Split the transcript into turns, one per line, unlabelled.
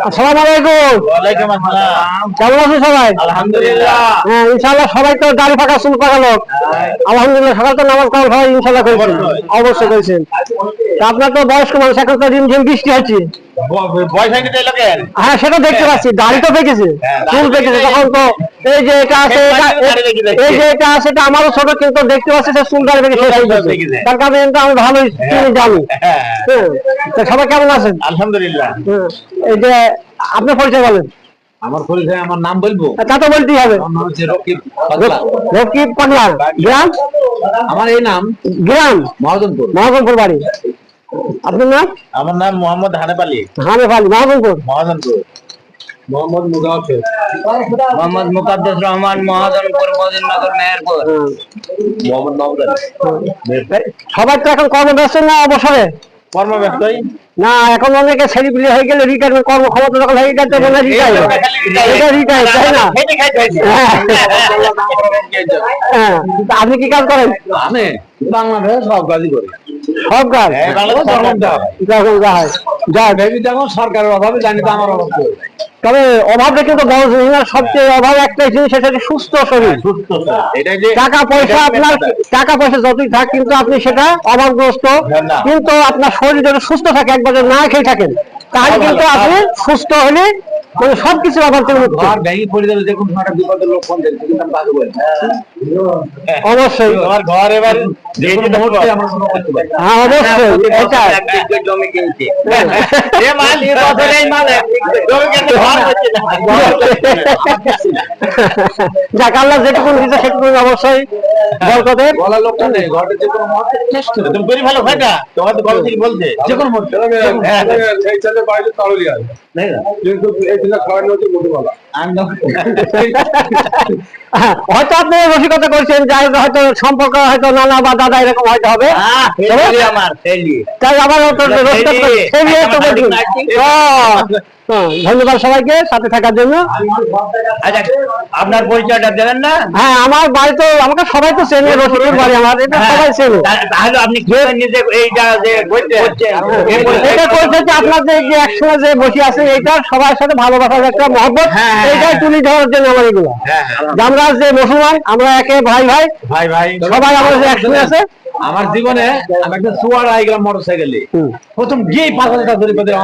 আসসালামু আলাইকুম।
ওয়ালাইকুম আসসালাম।
কেমন আছেন সবাই?
আলহামদুলিল্লাহ।
হ্যাঁ, ইনশাআল্লাহ সবাই তো দাড়ি পাকা চুল পাকা লোক। আলহামদুলিল্লাহ, সকাল তো নামাজ কালাম সবাই ইনশাআল্লাহ করেছেন, অবশ্যই করেছেন। তা আপনার তো বয়স্ক মানুষ, এখন তো রিমঝিম বৃষ্টি হচ্ছে।
বয়স হয়ে গেছে লোকের।
হ্যাঁ, সেটা দেখতে পাচ্ছি, দাড়ি তো পেকেছে, চুল পেকেছে। তখন তো এই যে এটা আছে, এই যে এটা আছে, এটা আমারও ছোট, কিন্তু দেখতে পাচ্ছি যে চুল দাড়ি পেকে শেষ হয়ে গেছে। তার কারণে কিন্তু আমি ভালোই চিনি, জানি। হ্যাঁ, তা সবাই কেমন আছেন?
আলহামদুলিল্লাহ।
এই যে আপনার পরিচয় বলেন।
আমার পরিচয়, আমার নাম বলবো?
তা তো বলতেই হবে।
আমার নাম হচ্ছে রকিব পাগলা।
রকিব পাগলা। গ্রাম?
আমার এই নাম
গ্রাম
মহাজনপুর।
মহাজনপুর বাড়ি। আপনার নাম?
আমার নাম মোহাম্মদ হানেফ আলী।
হানেফ আলী, মহাজনপুর।
মহাজনপুর। মোহাম্মদ মুজাফর।
মোহাম্মদ মুকাদ্দাস রহমান, মহাজনপুর, মদিননগর, মেহেরপুর।
মোহাম্মদ নওগাঁ।
সবাই তো এখন কর্মব্যস্ত না অবসরে?
কর্মব্যস্তই।
না, এখন অনেকে ছেলেপিলে হয়ে গেলে রিটায়ারমেন্ট, কর্মক্ষমতা যখন হয়ে গেছে মনে হয় রিটায়ার, এটা রিটায়ার, তাই না? হ্যাঁ, তা আপনি কি কাজ করেন?
আমি বাংলাদেশে সব কাজই করি।
সব কাজ?
বাংলাদেশ
যখন যা হয় যা।
যেমন সরকারের অভাবে জানি তো আমার অভাব।
তবে অভাবটা কিন্তু বড় জিনিস না, সবচেয়ে অভাব একটাই জিনিস, সেটা হচ্ছে সুস্থ শরীর।
এটাই যে
টাকা পয়সা, আপনার টাকা পয়সা যতই থাক, কিন্তু আপনি সেটা অভাবগ্রস্ত। কিন্তু আপনার শরীর যদি সুস্থ থাকে, একবার যদি না খেয়ে থাকেন, তাহলে কিন্তু আপনি সুস্থ হলে মানে সবকিছু অভাব থেকে মুক্ত।
ঘর ভেঙে পড়ে যাবে, দেখুন একটা বিপদের লোক ফোন দিচ্ছে, কিন্তু আমি বাজে বলি।
অবশ্যই
তোমার ঘর এবার এই যে মুহূর্তে আমরা শুরু করতে পারি।
হ্যাঁ, অবশ্যই এটা।
এক বিঘা জমি কিনছি।
এ মাল এই বছর এই মাল জমি কিনতে ঘর হচ্ছে না।
যাক, আল্লাহ যেটুকু দিচ্ছে সেটুকু অবশ্যই বরকতের।
বলার লোকটা নেই, ঘরের যে কোনো মুহূর্তে টেস্ট করে তুমি করি ভালো ভাইটা, তোমার তো কল থেকে বলছে যে কোনো মুহূর্তে
এই ছেলে বাইরে তাড়লি আর
নাই না
কিন্তু এই ছেলে খাওয়ানো হচ্ছে মোটে বলা
হয়তো আপনি রসিকতা করছেন, যাই হোক, হয়তো সম্পর্ক হয়তো নানা বা দাদা এরকম হয়তো হবে।
আমার ফেলি।
তাই আবার ধন্যবাদ সবাইকে সাথে থাকার জন্য।
আচ্ছা, আপনার পরিচয়টা দেবেন না?
হ্যাঁ, আমার বাড়ি তো, আমাকে সবাই তো চেনে, রসিকপুর বাড়ি আমার, এটা সবাই চেনে।
তাহলে আপনি কি নিজে এইটা যে করছেন,
এটা করতে হচ্ছে আপনাদের যে একসঙ্গে যে বসে আছে, এইটা সবার সাথে ভালোবাসার একটা মহব্বত, এইটাই তুলে ধরার জন্য আমার এগুলো। আমরা যে মুসলমান, আমরা একে ভাই ভাই
ভাই ভাই
সবাই আমাদের একসঙ্গে আছে।
আমার জীবনে আমি একটা সুয়ার আই গেলাম মোটরসাইকেলে, প্রথম গিয়ে ৫,০০০ টাকা ধরে পেতে আমার